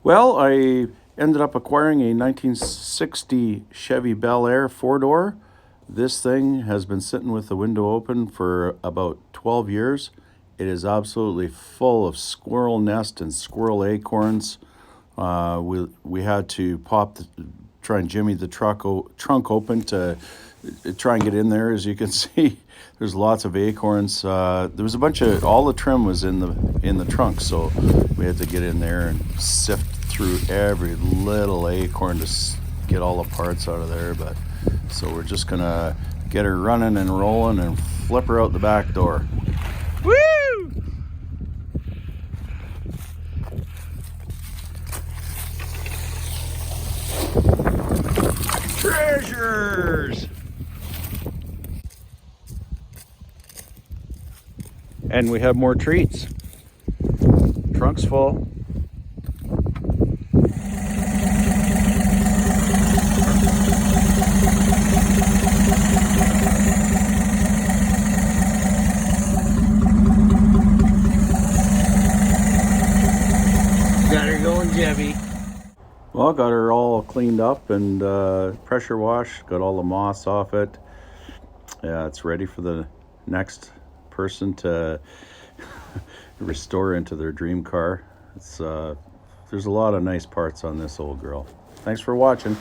Well, I ended up acquiring a 1960 Chevy Bel Air four-door. This thing has been sitting with the window open for about 12 years. It is absolutely full of squirrel nest and squirrel acorns. We had to try and jimmy the trunk open to try and get in there. As you can see, there's lots of acorns. There was a bunch of, all the trim was in the trunk, so we had to get in there and sift through every little acorn to get all the parts out of there. But so we're just gonna get her running and rolling and flip her out the back door. Woo! Treasures! And we have more treats. Trunk's full. Got her going, Chevy. Well, got her all cleaned up and pressure washed, got all the moss off it. Yeah, it's ready for the next person to restore into their dream car. There's a lot of nice parts on this old girl. Thanks for watching.